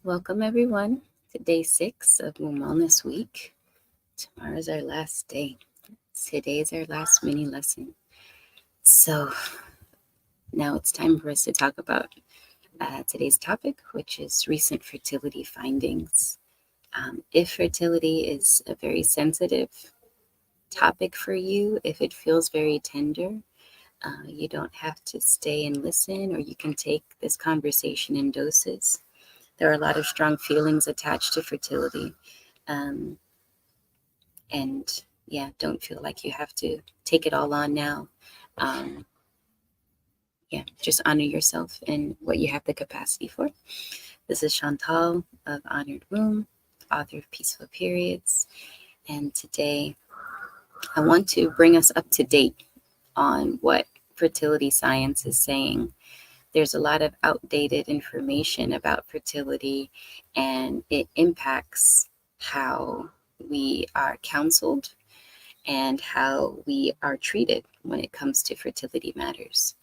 Welcome everyone to day 6 of Moon Wellness Week. Tomorrow's our last day. Today's our last mini lesson. So now it's time for us to talk about today's topic, which is recent fertility findings. If fertility is a very sensitive topic for you, if it feels very tender, you don't have to stay and listen, or you can take this conversation in doses. There are a lot of strong feelings attached to fertility. Um, and yeah, don't feel like you have to take it all on now. Um, yeah, just honor yourself and what you have the capacity for. This is Chantal of Honored Womb, author of Peaceful Periods. And today I want to bring us up to date on what fertility science is saying. There's a lot of outdated information about fertility, and it impacts how we are counseled and how we are treated when it comes to fertility matters.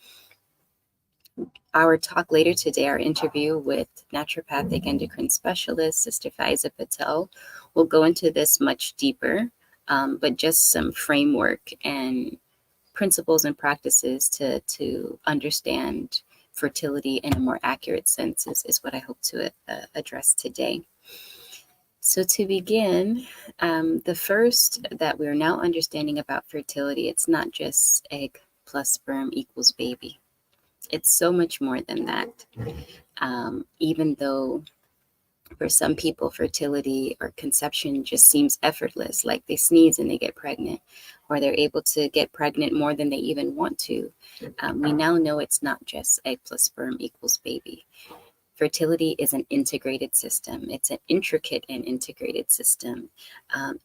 Our talk later today, our interview with naturopathic endocrine specialist, Sister Faiza Patel, will go into this much deeper, but just some framework and principles and practices to understand fertility in a more accurate sense is what I hope to address today. So to begin, the first that we're now understanding about fertility, it's not just egg plus sperm equals baby. It's so much more than that. Even though for some people fertility or conception just seems effortless, like they sneeze and they get pregnant, or they're able to get pregnant more than they even want to, we now know it's not just egg plus sperm equals baby. Fertility is an integrated system. It's an intricate and integrated system.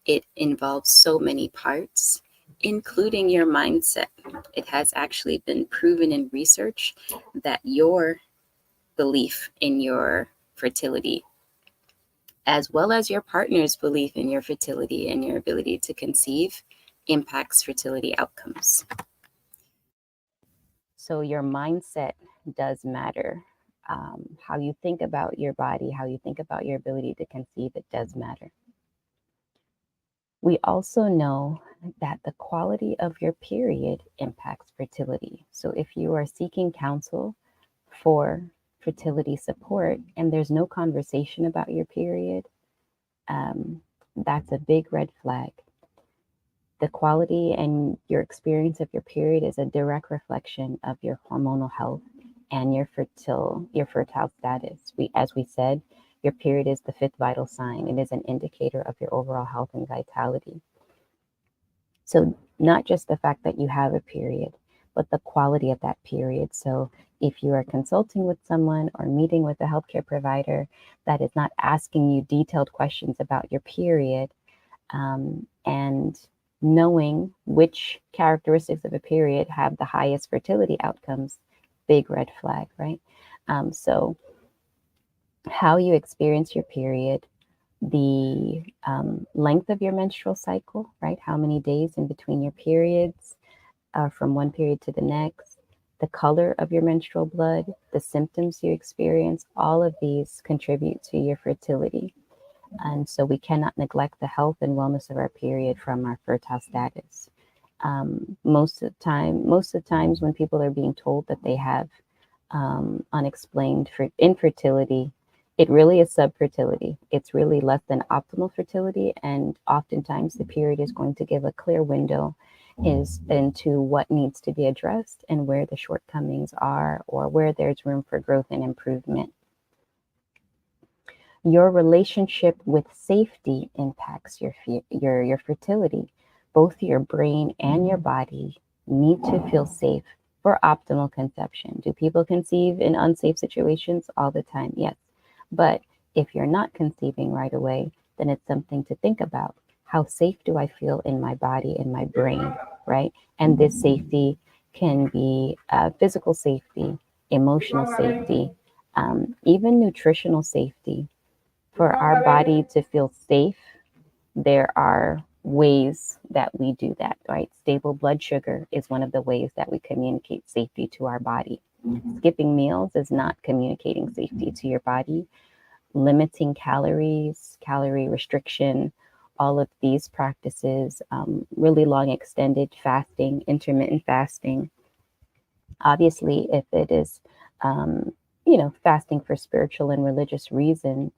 It involves so many parts, including your mindset. It has actually been proven in research that your belief in your fertility, as well as your partner's belief in your fertility and your ability to conceive, impacts fertility outcomes. So your mindset does matter. How you think about your body, how you think about your ability to conceive, it does matter. We also know that the quality of your period impacts fertility. So if you are seeking counsel for fertility support and there's no conversation about your period, that's a big red flag. The quality and your experience of your period is a direct reflection of your hormonal health and your fertile status. As we said, your period is the 5th vital sign. It is an indicator of your overall health and vitality. So not just the fact that you have a period, but the quality of that period. So if you are consulting with someone or meeting with a healthcare provider that is not asking you detailed questions about your period, and knowing which characteristics of a period have the highest fertility outcomes, big red flag, right? So how you experience your period, the length of your menstrual cycle, right? How many days in between your periods, from one period to the next, the color of your menstrual blood, the symptoms you experience, all of these contribute to your fertility. And so we cannot neglect the health and wellness of our period from our fertile status. Most of the times when people are being told that they have unexplained infertility, it really is subfertility. It's really less than optimal fertility, and oftentimes the period is going to give a clear window into what needs to be addressed and where the shortcomings are, or where there's room for growth and improvement. Your relationship with safety impacts your fertility. Both your brain and your body need to feel safe for optimal conception. Do people conceive in unsafe situations all the time? Yes. But if you're not conceiving right away, then it's something to think about. How safe do I feel in my body and my brain, right? And this safety can be physical safety, emotional safety, even nutritional safety. For our body to feel safe, there are ways that we do that, right? Stable blood sugar is one of the ways that we communicate safety to our body. Skipping meals is not communicating safety to your body. limiting calories, calorie restriction, all of these practices, really long extended fasting, intermittent fasting. Obviously, if it is, fasting for spiritual and religious reasons,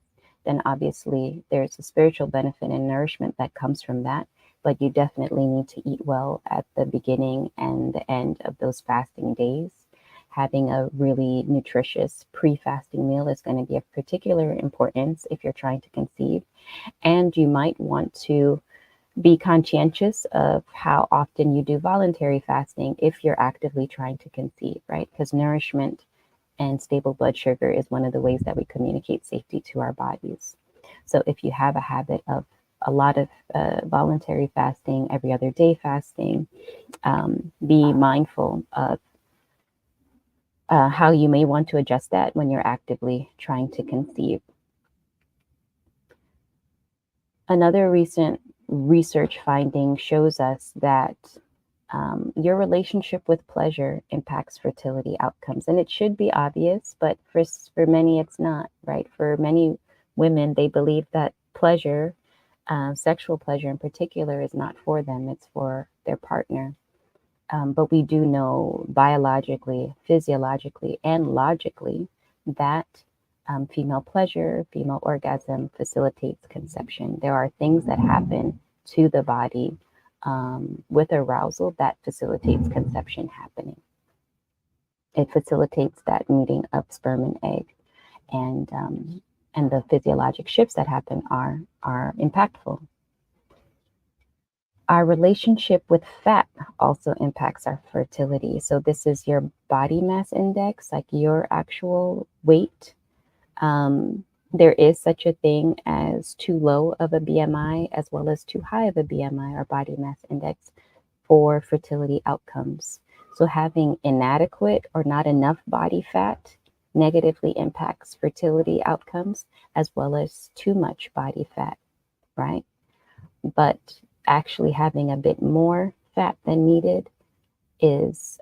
then obviously there's a spiritual benefit and nourishment that comes from that. But you definitely need to eat well at the beginning and the end of those fasting days. Having a really nutritious pre-fasting meal is going to be of particular importance if you're trying to conceive. And you might want to be conscientious of how often you do voluntary fasting if you're actively trying to conceive, right? Because nourishment and stable blood sugar is one of the ways that we communicate safety to our bodies. So if you have a habit of a lot of voluntary fasting, every other day fasting, be mindful of how you may want to adjust that when you're actively trying to conceive. Another recent research finding shows us that your relationship with pleasure impacts fertility outcomes. And it should be obvious, but for many, it's not, right? For many women, they believe that pleasure, sexual pleasure in particular, is not for them, it's for their partner. But we do know biologically, physiologically, and logically that female pleasure, female orgasm facilitates conception. There are things that happen to the body with arousal that facilitates conception happening. It facilitates that meeting of sperm and egg, and the physiologic shifts that happen are impactful. Our relationship with fat also impacts our fertility. So this is your body mass index, like your actual weight. There is such a thing as too low of a BMI as well as too high of a BMI, or body mass index, for fertility outcomes. So having inadequate or not enough body fat negatively impacts fertility outcomes, as well as too much body fat, right? But actually having a bit more fat than needed is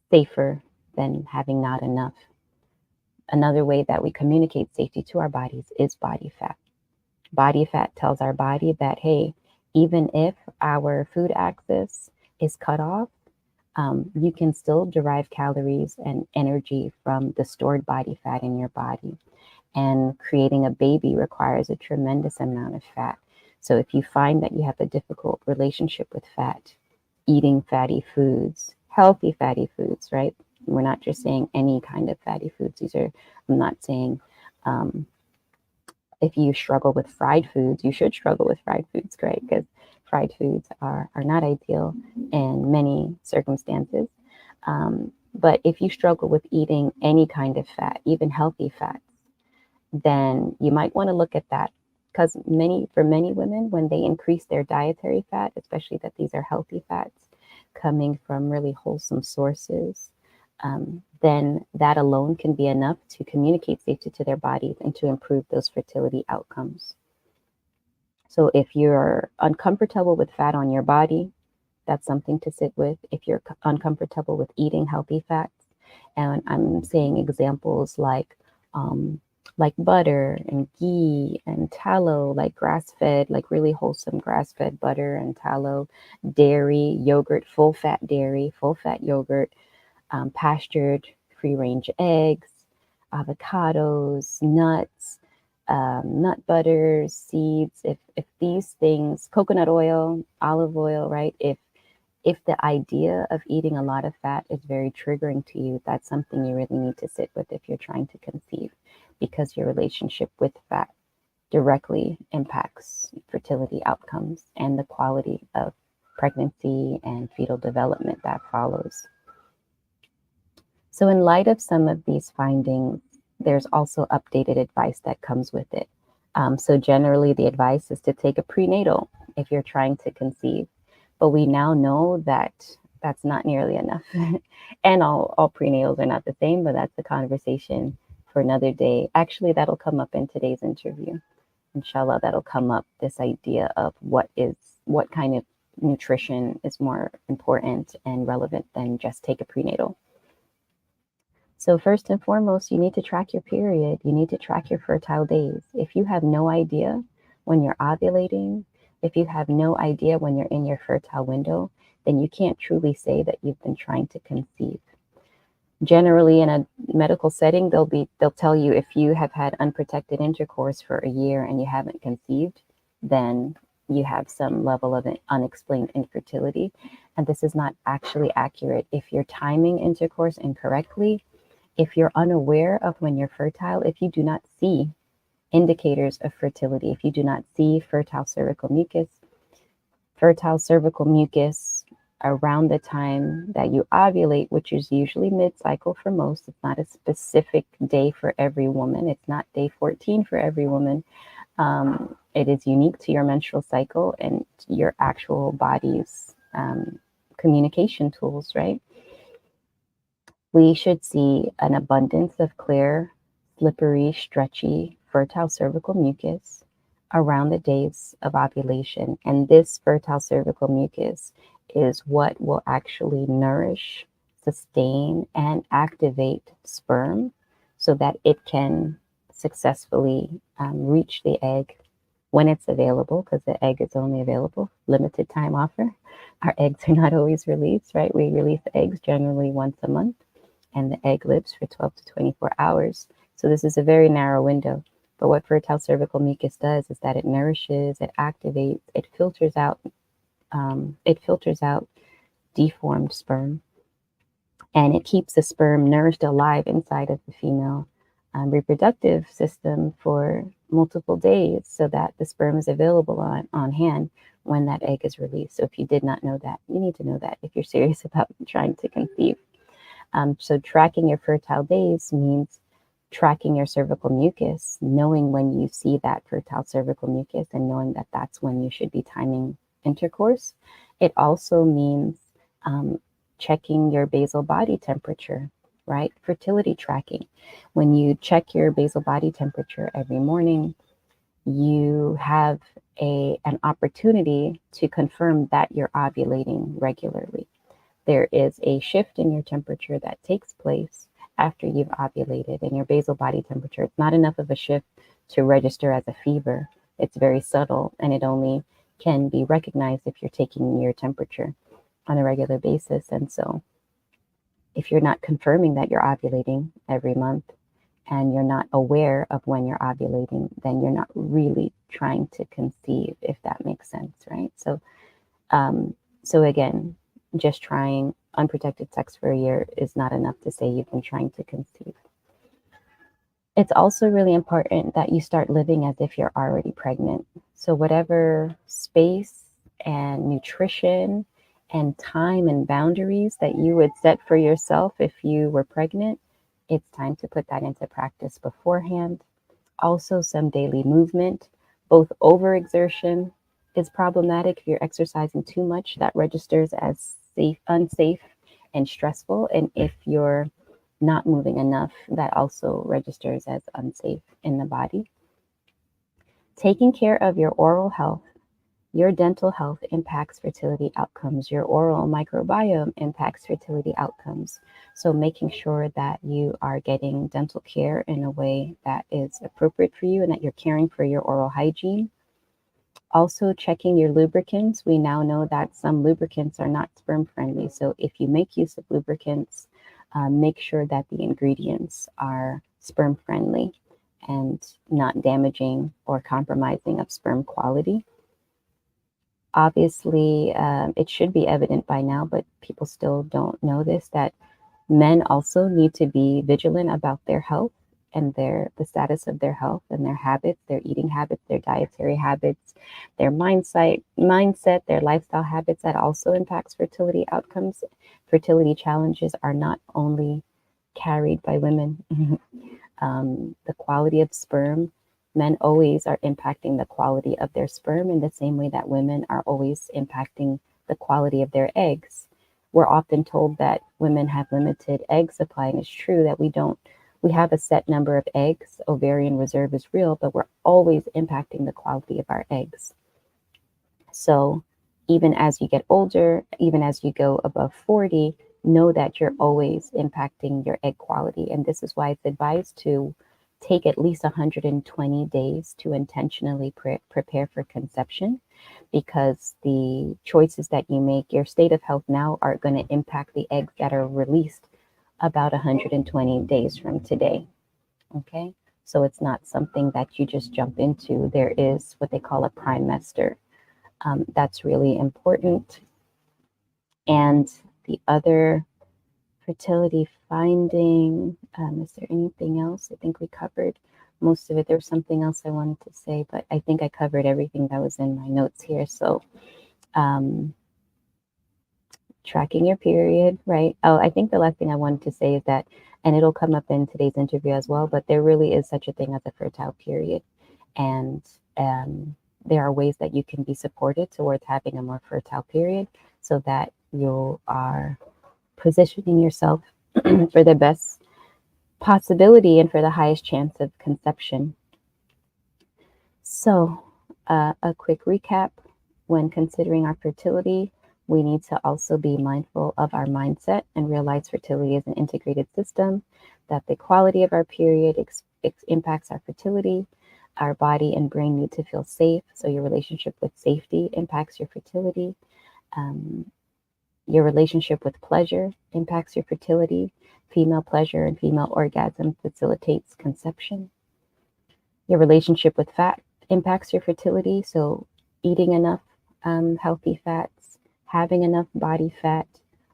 safer than having not enough. Another way that we communicate safety to our bodies is body fat. Body fat tells our body that, hey, even if our food access is cut off, you can still derive calories and energy from the stored body fat in your body. And creating a baby requires a tremendous amount of fat. So if you find that you have a difficult relationship with fat, eating fatty foods, healthy fatty foods, right? We're not just saying any kind of fatty foods. I'm not saying if you struggle with fried foods, you should struggle with fried foods, right? Because fried foods are not ideal in many circumstances. But if you struggle with eating any kind of fat, even healthy fats, then you might want to look at that. Because for many women, when they increase their dietary fat, especially that these are healthy fats coming from really wholesome sources, then that alone can be enough to communicate safety to their bodies and to improve those fertility outcomes. So if you're uncomfortable with fat on your body, that's something to sit with. If you're uncomfortable with eating healthy fats, and I'm saying examples like butter and ghee and tallow, like grass-fed, like really wholesome grass-fed butter and tallow, dairy, yogurt, full-fat dairy, full-fat yogurt, pastured free-range eggs, avocados, nuts, nut butters, seeds. If these things, coconut oil, olive oil, right? If the idea of eating a lot of fat is very triggering to you, that's something you really need to sit with if you're trying to conceive, because your relationship with fat directly impacts fertility outcomes and the quality of pregnancy and fetal development that follows. So in light of some of these findings, there's also updated advice that comes with it. So generally the advice is to take a prenatal if you're trying to conceive. But we now know that that's not nearly enough. And all prenatals are not the same, but that's a conversation for another day. Actually, that'll come up in today's interview. Inshallah, that'll come up, this idea of what kind of nutrition is more important and relevant than just take a prenatal. So first and foremost, you need to track your period. You need to track your fertile days. If you have no idea when you're ovulating, if you have no idea when you're in your fertile window, then you can't truly say that you've been trying to conceive. Generally, in a medical setting, they'll tell you if you have had unprotected intercourse for a year and you haven't conceived, then you have some level of unexplained infertility. And this is not actually accurate. If you're timing intercourse incorrectly, if you're unaware of when you're fertile, if you do not see indicators of fertility, if you do not see fertile cervical mucus around the time that you ovulate, which is usually mid-cycle for most. It's not a specific day for every woman. It's not day 14 for every woman. It is unique to your menstrual cycle and your actual body's communication tools, right? We should see an abundance of clear, slippery, stretchy, fertile cervical mucus around the days of ovulation. And this fertile cervical mucus is what will actually nourish, sustain, and activate sperm so that it can successfully reach the egg when it's available, because the egg is only available, limited time offer. Our eggs are not always released, right? We release eggs generally once a month, and the egg lives for 12 to 24 hours. So this is a very narrow window. But what fertile cervical mucus does is that it nourishes, it activates, it filters out deformed sperm, and it keeps the sperm nourished alive inside of the female reproductive system for multiple days so that the sperm is available on hand when that egg is released. So if you did not know that, you need to know that if you're serious about trying to conceive. So tracking your fertile days means tracking your cervical mucus, knowing when you see that fertile cervical mucus and knowing that that's when you should be timing intercourse. It also means checking your basal body temperature, right? Fertility tracking. When you check your basal body temperature every morning, you have an opportunity to confirm that you're ovulating regularly. There is a shift in your temperature that takes place after you've ovulated, and your basal body temperature. It's not enough of a shift to register as a fever. It's very subtle, and it only can be recognized if you're taking your temperature on a regular basis. And so if you're not confirming that you're ovulating every month and you're not aware of when you're ovulating, then you're not really trying to conceive, if that makes sense, right? So again, just trying unprotected sex for a year is not enough to say you've been trying to conceive. It's also really important that you start living as if you're already pregnant. So whatever space and nutrition and time and boundaries that you would set for yourself if you were pregnant, it's time to put that into practice beforehand. Also, some daily movement. Both overexertion is problematic. If you're exercising too much, that registers as unsafe and stressful. And if you're not moving enough, that also registers as unsafe in the body. Taking care of your oral health, your dental health impacts fertility outcomes. Your oral microbiome impacts fertility outcomes. So making sure that you are getting dental care in a way that is appropriate for you and that you're caring for your oral hygiene. Also checking your lubricants. We now know that some lubricants are not sperm friendly. So if you make use of lubricants, make sure that the ingredients are sperm friendly and not damaging or compromising of sperm quality. Obviously, it should be evident by now, but people still don't know this, that men also need to be vigilant about their health and the status of their health and their habits, their eating habits, their dietary habits, their mindset, their lifestyle habits. That also impacts fertility outcomes. Fertility challenges are not only carried by women. The quality of sperm, men always are impacting the quality of their sperm in the same way that women are always impacting the quality of their eggs. We're often told that women have limited egg supply, and it's true that we don't. We have a set number of eggs. Ovarian reserve is real, but we're always impacting the quality of our eggs. So even as you get older, even as you go above 40, know that you're always impacting your egg quality. And this is why it's advised to take at least 120 days to intentionally prepare for conception, because the choices that you make, your state of health now, are going to impact the eggs that are released about 120 days from today. Okay, so it's not something that you just jump into. There is what they call a trimester. That's really important. And the other fertility finding, is there anything else? I think we covered most of it. There was something else I wanted to say, but I think I covered everything that was in my notes here. So tracking your period, right? Oh, I think the last thing I wanted to say is that, and it'll come up in today's interview as well, but there really is such a thing as a fertile period. And there are ways that you can be supported towards having a more fertile period, so that you are positioning yourself for the best possibility and for the highest chance of conception. So, a quick recap: when considering our fertility, we need to also be mindful of our mindset and realize fertility is an integrated system, that the quality of our period impacts our fertility. Our body and brain need to feel safe, so your relationship with safety impacts your fertility. Your relationship with pleasure impacts your fertility. Female pleasure and female orgasm facilitates conception. Your relationship with fat impacts your fertility, so eating enough healthy fats, having enough body fat,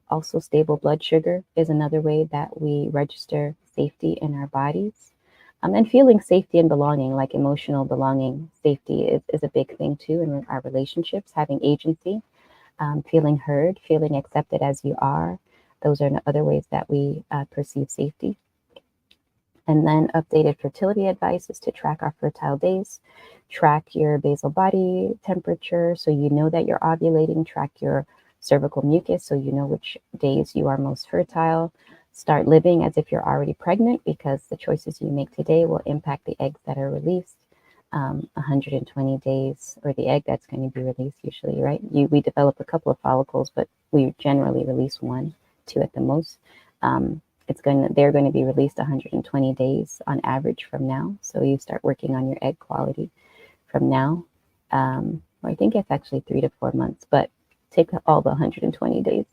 also stable blood sugar is another way that we register safety in our bodies. And feeling safety and belonging, like emotional belonging, safety is a big thing too in our relationships. Having agency, feeling heard, feeling accepted as you are. Those are other ways that we perceive safety. And then updated fertility advice is to track our fertile days, track your basal body temperature so you know that you're ovulating, track your cervical mucus so you know which days you are most fertile. Start living as if you're already pregnant, because the choices you make today will impact the eggs that are released. 120 days, or the egg that's going to be released usually, right? We develop a couple of follicles, but we generally release 1, 2 at the most. They're going to be released 120 days on average from now. So you start working on your egg quality from now. I think it's actually 3 to 4 months, but take all the 120 days.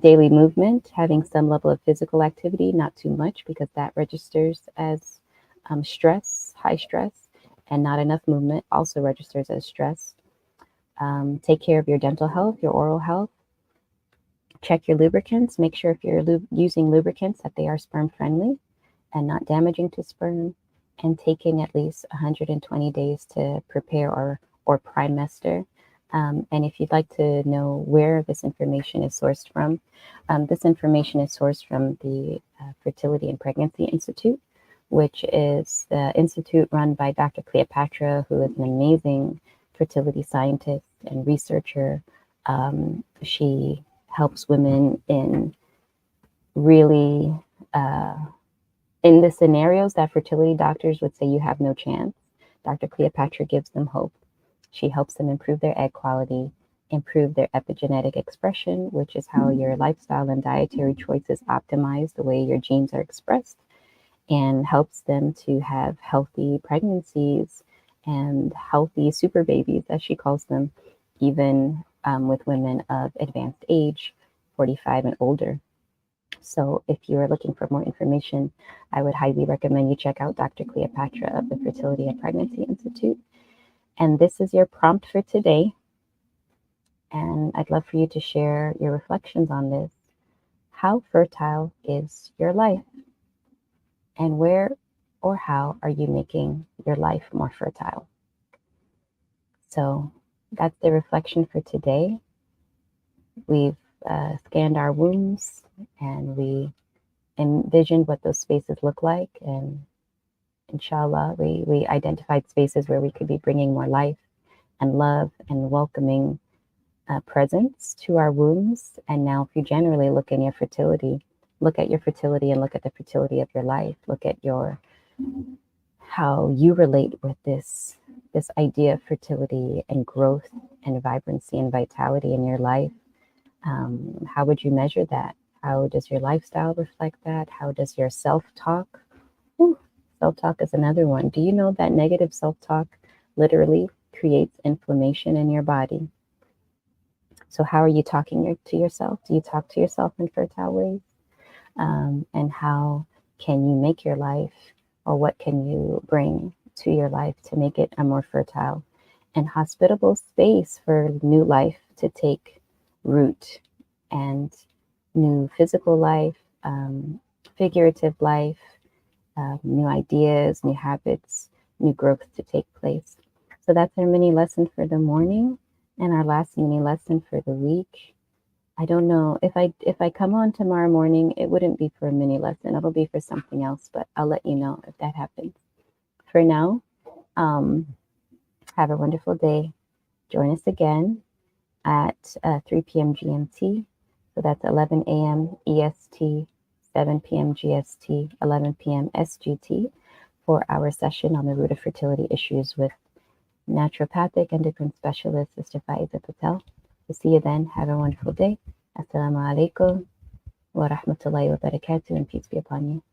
Daily movement, having some level of physical activity, not too much, because that registers as stress, high stress, and not enough movement also registers as stress. Take care of your dental health, your oral health. Check your lubricants. Make sure if you're using lubricants that they are sperm friendly and not damaging to sperm. And taking at least 120 days to prepare or trimester. And if you'd like to know where this information is sourced from, this information is sourced from the Fertility and Pregnancy Institute, which is the institute run by Dr. Cleopatra, who is an amazing fertility scientist and researcher. She helps women in really in the scenarios that fertility doctors would say you have no chance. Dr. Cleopatra gives them hope. She helps them improve their egg quality, improve their epigenetic expression, which is how your lifestyle and dietary choices optimize the way your genes are expressed, and helps them to have healthy pregnancies and healthy super babies, as she calls them, even with women of advanced age, 45 and older. So if you're looking for more information, I would highly recommend you check out Dr. Cleopatra of the Fertility and Pregnancy Institute. And this is your prompt for today. And I'd love for you to share your reflections on this. How fertile is your life? And where or how are you making your life more fertile? So that's the reflection for today. We've scanned our wombs and we envisioned what those spaces look like. And inshallah, we identified spaces where we could be bringing more life and love and welcoming presence to our wombs. And now if you generally look at your fertility and look at the fertility of your life, look at how you relate with this idea of fertility and growth and vibrancy and vitality in your life. How would you measure that? How does your lifestyle reflect that? How does your self-talk? Self-talk is another one. Do you know that negative self-talk literally creates inflammation in your body? So how are you talking to yourself? Do you talk to yourself in fertile ways? And how can you make your life, or what can you bring to your life to make it a more fertile and hospitable space for new life to take root, and new physical life, figurative life, new ideas, new habits, new growth to take place. So that's our mini lesson for the morning, and our last mini lesson for the week. I don't know if I come on tomorrow morning, it wouldn't be for a mini lesson. It'll be for something else, but I'll let you know if that happens. For now, have a wonderful day. Join us again at 3 p.m. GMT. So that's 11 a.m. EST, 7 p.m. GST, 11 p.m. SGT for our session on the root of fertility issues with naturopathic endocrine specialist, Sister Faiza Patel. We'll see you then. Have a wonderful day. Assalamu alaikum wa rahmatullahi wa barakatuh, and peace be upon you.